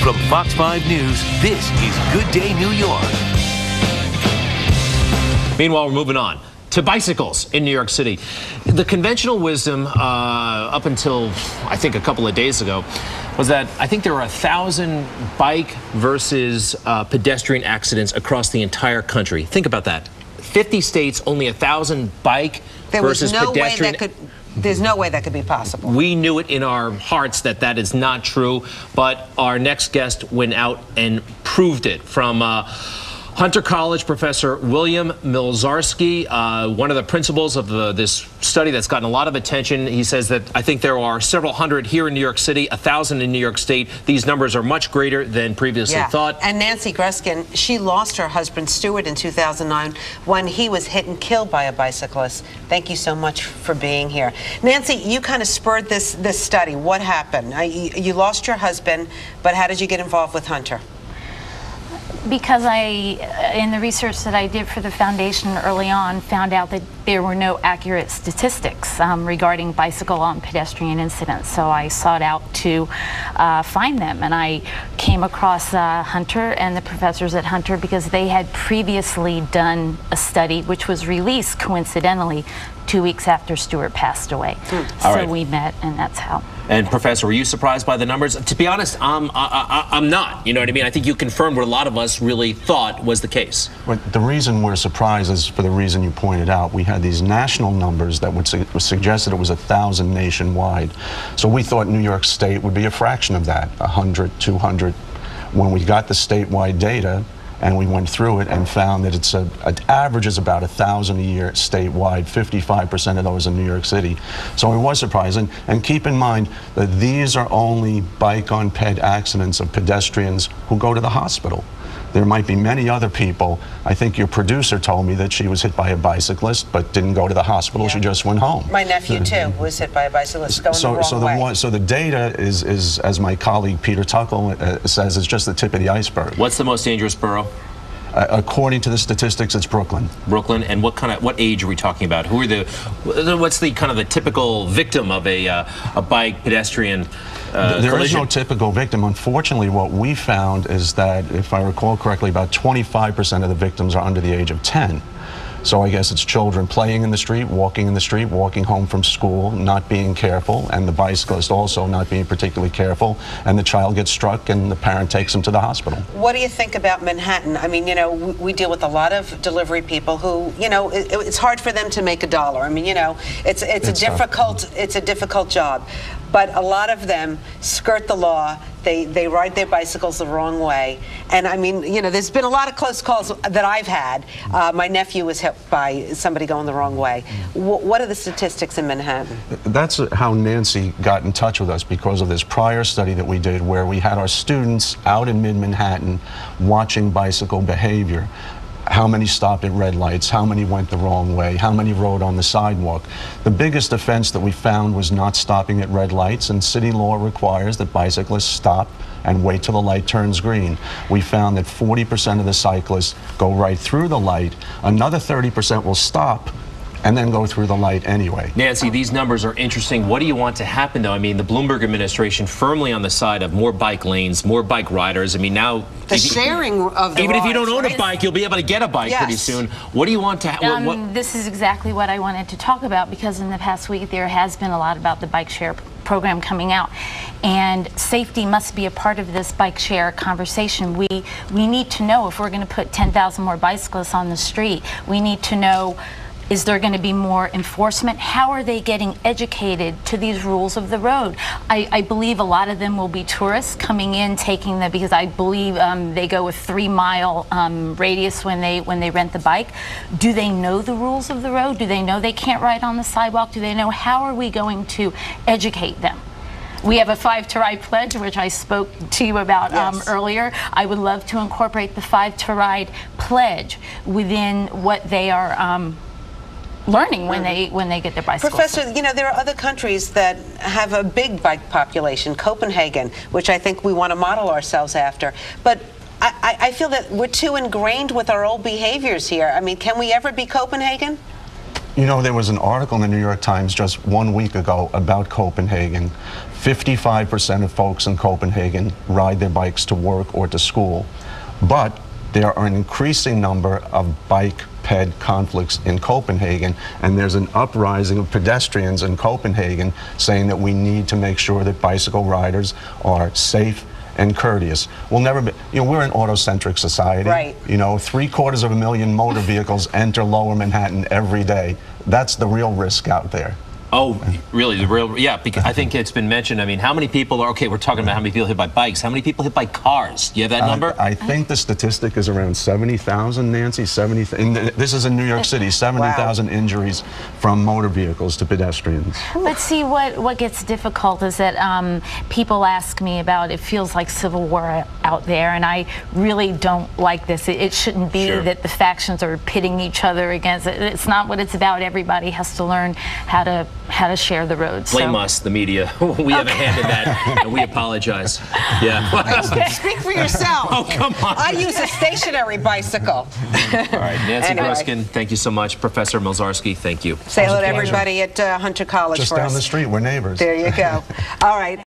From Fox 5 News, this is Good Day New York. Meanwhile, we're moving on to bicycles in New York City. The conventional wisdom up until, I think, a couple of days ago was that I think there were 1,000 bike versus pedestrian accidents across the entire country. Think about that. 50 states, only 1,000 bike versus pedestrian. There's no way that could be possible. We knew it in our hearts that that is not true, but our next guest went out and proved it. From Hunter College Professor William Milzarski, one of the principals of this study that's gotten a lot of attention. He says that I think there are several hundred here in New York City, 1,000 in New York State. These numbers are much greater than previously thought. And Nancy Gruskin, she lost her husband Stuart in 2009 when he was hit and killed by a bicyclist. Thank you so much for being here. Nancy, you kind of spurred this study. What happened? You lost your husband, but how did you get involved with Hunter? Because in the research that I did for the foundation early on, found out that there were no accurate statistics regarding bicycle and pedestrian incidents. So I sought out to find them, and I came across Hunter and the professors at Hunter because they had previously done a study which was released coincidentally 2 weeks after Stuart passed away. So we met, and that's how. And Professor, were you surprised by the numbers? To be honest, I'm not. You know what I mean? I think you confirmed what a lot of us really thought was the case. Well, the reason we're surprised is for the reason you pointed out. We had these national numbers that would suggest that it was 1,000 nationwide. So we thought New York State would be a fraction of that, 100, 200. When we got the statewide data, and we went through it and found that it averages about 1,000 a year statewide, 55% of those in New York City. So it was surprising. And keep in mind that these are only bike on ped accidents of pedestrians who go to the hospital. There might be many other people. I think your producer told me that she was hit by a bicyclist but didn't go to the hospital. She just went home. My nephew, too, was hit by a bicyclist going the wrong way. So the data is, as my colleague Peter Tuckle says, is just the tip of the iceberg. What's the most dangerous borough? According to the statistics, it's Brooklyn. Brooklyn, and what age are we talking about? Who are what's the kind of the typical victim of a bike pedestrian There collision? is no typical victim. Unfortunately, what we found is that, if I recall correctly, about 25% of the victims are under the age of 10. So I guess it's children playing in the street, walking home from school, not being careful, and the bicyclist also not being particularly careful, and the child gets struck and the parent takes him to the hospital. What do you think about Manhattan? I mean, you know, we deal with a lot of delivery people who, you know, it's hard for them to make a dollar. I mean, you know, it's a difficult job. But a lot of them skirt the law. They ride their bicycles the wrong way. And I mean, you know, there's been a lot of close calls that I've had. My nephew was hit by somebody going the wrong way. What are the statistics in Manhattan? That's how Nancy got in touch with us, because of this prior study that we did where we had our students out in mid-Manhattan watching bicycle behavior. How many stopped at red lights, how many went the wrong way, how many rode on the sidewalk. The biggest offense that we found was not stopping at red lights, and city law requires that bicyclists stop and wait till the light turns green. We found that 40% of the cyclists go right through the light, another 30% will stop and then go through the light anyway. Nancy, these numbers are interesting. What do you want to happen, though? I mean, the Bloomberg administration firmly on the side of more bike lanes, more bike riders. I mean, now the sharing of the even rides, if you don't own a bike, you'll be able to get a bike pretty soon. What do you want to happen? This is exactly what I wanted to talk about, because in the past week there has been a lot about the bike share program coming out, and safety must be a part of this bike share conversation. We need to know, if we're going to put 10,000 more bicyclists on the street, we need to know, is there going to be more enforcement? How are they getting educated to these rules of the road? I believe a lot of them will be tourists coming in, taking them, because I believe they go a 3-mile radius when they rent the bike. Do they know the rules of the road? Do they know they can't ride on the sidewalk? Do they know? How are we going to educate them? We have a 5 to Ride pledge, which I spoke to you about earlier. I would love to incorporate the 5 to Ride pledge within what they are learning when they get their bicycles. Professor, you know, there are other countries that have a big bike population, Copenhagen, which I think we want to model ourselves after. But I feel that we're too ingrained with our old behaviors here. I mean, can we ever be Copenhagen? You know, there was an article in the New York Times just 1 week ago about Copenhagen. 55% of folks in Copenhagen ride their bikes to work or to school. But there are an increasing number of bike-ped conflicts in Copenhagen, and there's an uprising of pedestrians in Copenhagen saying that we need to make sure that bicycle riders are safe and courteous. We'll never be, we're an auto-centric society. Right. 750,000 motor vehicles enter Lower Manhattan every day. That's the real risk out there. Oh, really? The real, yeah, because I think it's been mentioned. I mean, how many people are, okay, we're talking about how many people hit by bikes. How many people hit by cars? Do you have that number? I think the statistic is around 70,000, Nancy. 70. This is in New York City, 70,000 injuries from motor vehicles to pedestrians. But see, what gets difficult is that people ask me about, it feels like civil war out there, and I really don't like this. It shouldn't be that the factions are pitting each other against it. It's not what it's about. Everybody has to learn how to share the roads. Blame us, the media. We have a hand in that, and we apologize. Yeah. Speak for yourself. Oh, come on. I use a stationary bicycle. All right, Nancy Anyway. Gruskin, thank you so much. Professor Milzarski, thank you. Say hello to everybody at Hunter College Just for down us. the street, we're neighbors. There you go. All right.